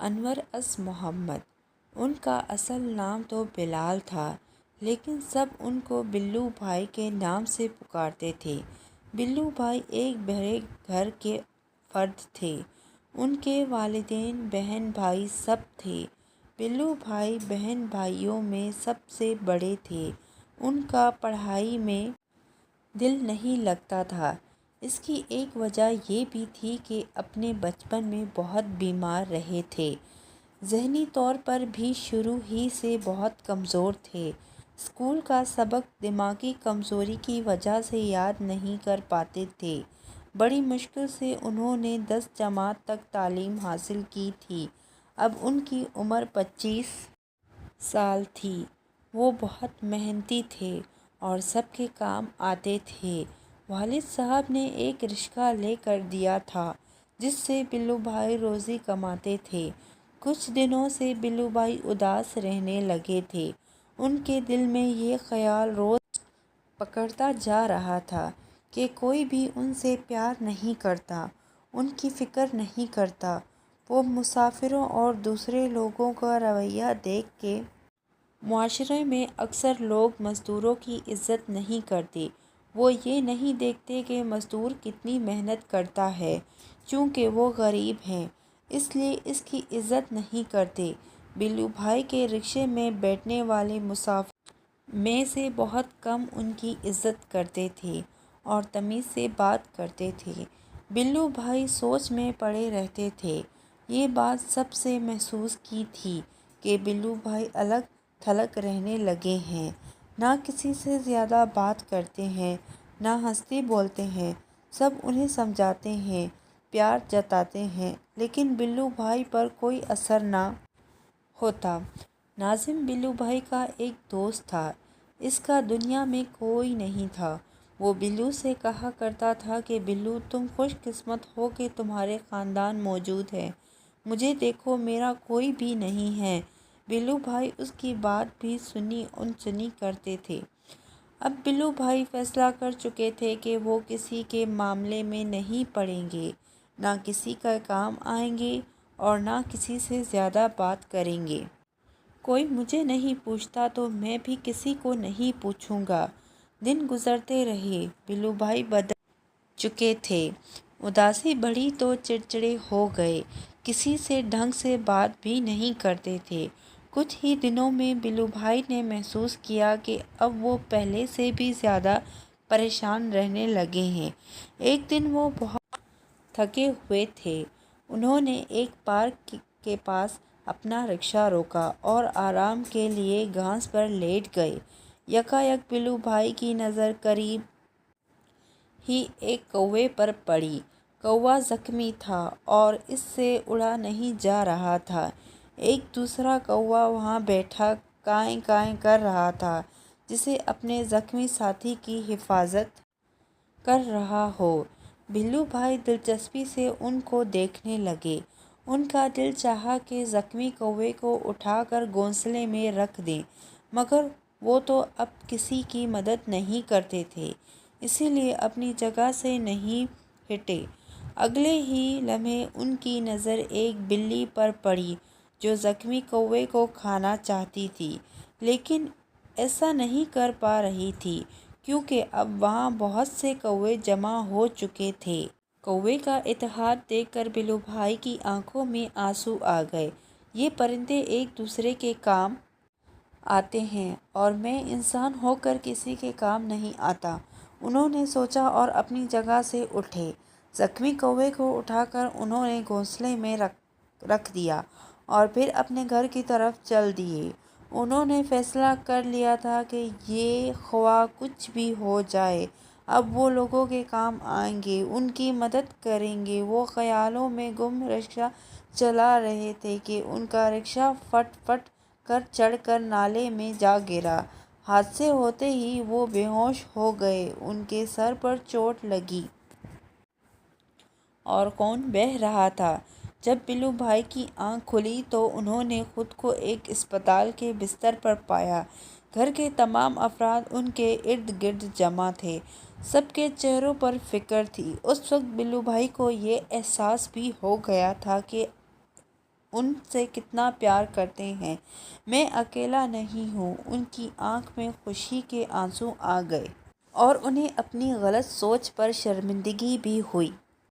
انور اس محمد۔ ان کا اصل نام تو بلال تھا، لیکن سب ان کو بلو بھائی کے نام سے پکارتے تھے۔ بلو بھائی ایک بڑے گھر کے فرد تھے۔ ان کے والدین، بہن بھائی سب تھے۔ بلو بھائی بہن بھائیوں میں سب سے بڑے تھے۔ ان کا پڑھائی میں دل نہیں لگتا تھا۔ اس کی ایک وجہ یہ بھی تھی کہ اپنے بچپن میں بہت بیمار رہے تھے۔ ذہنی طور پر بھی شروع ہی سے بہت کمزور تھے۔ اسکول کا سبق دماغی کمزوری کی وجہ سے یاد نہیں کر پاتے تھے۔ بڑی مشکل سے انہوں نے 10 جماعت تک تعلیم حاصل کی تھی۔ اب ان کی عمر 25 سال تھی۔ وہ بہت محنتی تھے اور سب کے کام آتے تھے۔ والد صاحب نے ایک رکشہ لے کر دیا تھا جس سے بلو بھائی روزی کماتے تھے۔ کچھ دنوں سے بلو بھائی اداس رہنے لگے تھے۔ ان کے دل میں یہ خیال روز پکڑتا جا رہا تھا کہ کوئی بھی ان سے پیار نہیں کرتا، ان کی فکر نہیں کرتا۔ وہ مسافروں اور دوسرے لوگوں کا رویہ دیکھ کے معاشرے میں اکثر لوگ مزدوروں کی عزت نہیں کرتے۔ وہ یہ نہیں دیکھتے کہ مزدور کتنی محنت کرتا ہے۔ چونکہ وہ غریب ہے اس لیے اس کی عزت نہیں کرتے۔ بلو بھائی کے رکشے میں بیٹھنے والے مسافروں میں سے بہت کم ان کی عزت کرتے تھے اور تمیز سے بات کرتے تھے۔ بلو بھائی سوچ میں پڑے رہتے تھے۔ یہ بات سب سے محسوس کی تھی کہ بلو بھائی الگ تھلگ رہنے لگے ہیں۔ نہ کسی سے زیادہ بات کرتے ہیں، نہ ہنستے بولتے ہیں۔ سب انہیں سمجھاتے ہیں، پیار جتاتے ہیں، لیکن بلو بھائی پر کوئی اثر نہ ہوتا۔ ناظم بلو بھائی کا ایک دوست تھا۔ اس کا دنیا میں کوئی نہیں تھا۔ وہ بلو سے کہا کرتا تھا کہ بلو تم خوش قسمت ہو کہ تمہارے خاندان موجود ہے۔ مجھے دیکھو میرا کوئی بھی نہیں ہے۔ بلو بھائی اس کی بات بھی سنی اُنسنی کرتے تھے۔ اب بلو بھائی فیصلہ کر چکے تھے کہ وہ کسی کے معاملے میں نہیں پڑیں گے، نہ کسی کا کام آئیں گے اور نہ کسی سے زیادہ بات کریں گے۔ کوئی مجھے نہیں پوچھتا تو میں بھی کسی کو نہیں پوچھوں گا۔ دن گزرتے رہے۔ بلو بھائی بدل چکے تھے۔ اداسی بڑھی تو چڑچڑے ہو گئے۔ کسی سے ڈھنگ سے بات بھی نہیں کرتے تھے۔ کچھ ہی دنوں میں بلو بھائی نے محسوس کیا کہ اب وہ پہلے سے بھی زیادہ پریشان رہنے لگے ہیں۔ ایک دن وہ بہت تھکے ہوئے تھے۔ انہوں نے ایک پارک کے پاس اپنا رکشہ روکا اور آرام کے لیے گھاس پر لیٹ گئے۔ یکایک بلو بھائی کی نظر قریب ہی ایک کوے پر پڑی۔ کوا زخمی تھا اور اس سے اڑا نہیں جا رہا تھا۔ ایک دوسرا کوا وہاں بیٹھا کائیں کائیں کر رہا تھا، جیسے اپنے زخمی ساتھی کی حفاظت کر رہا ہو۔ بلو بھائی دلچسپی سے ان کو دیکھنے لگے۔ ان کا دل چاہا کہ زخمی کوے کو اٹھا کر گھونسلے میں رکھ دیں، مگر وہ تو اب کسی کی مدد نہیں کرتے تھے، اسی لیے اپنی جگہ سے نہیں ہٹے۔ اگلے ہی لمحے ان کی نظر ایک بلی پر پڑی جو زخمی کوے کو کھانا چاہتی تھی، لیکن ایسا نہیں کر پا رہی تھی کیونکہ اب وہاں بہت سے کوے جمع ہو چکے تھے۔ کوے کا اتحاد دیکھ کر بلو بھائی کی آنکھوں میں آنسو آ گئے۔ یہ پرندے ایک دوسرے کے کام آتے ہیں اور میں انسان ہو کر کسی کے کام نہیں آتا، انہوں نے سوچا اور اپنی جگہ سے اٹھے۔ زخمی کوے کو اٹھا کر انہوں نے گھونسلے میں رکھ دیا اور پھر اپنے گھر کی طرف چل دیے۔ انہوں نے فیصلہ کر لیا تھا کہ یہ خواہ کچھ بھی ہو جائے، اب وہ لوگوں کے کام آئیں گے، ان کی مدد کریں گے۔ وہ خیالوں میں گم رکشہ چلا رہے تھے کہ ان کا رکشہ فٹ فٹ کر چڑھ کر نالے میں جا گرا۔ حادثے ہوتے ہی وہ بے ہوش ہو گئے، ان کے سر پر چوٹ لگی۔ اور خون بہہ رہا تھا۔ جب بلو بھائی کی آنکھ کھلی تو انہوں نے خود کو ایک اسپتال کے بستر پر پایا۔ گھر کے تمام افراد ان کے ارد گرد جمع تھے۔ سب کے چہروں پر فکر تھی۔ اس وقت بلو بھائی کو یہ احساس بھی ہو گیا تھا کہ ان سے کتنا پیار کرتے ہیں۔ میں اکیلا نہیں ہوں۔ ان کی آنکھ میں خوشی کے آنسو آ گئے اور انہیں اپنی غلط سوچ پر شرمندگی بھی ہوئی۔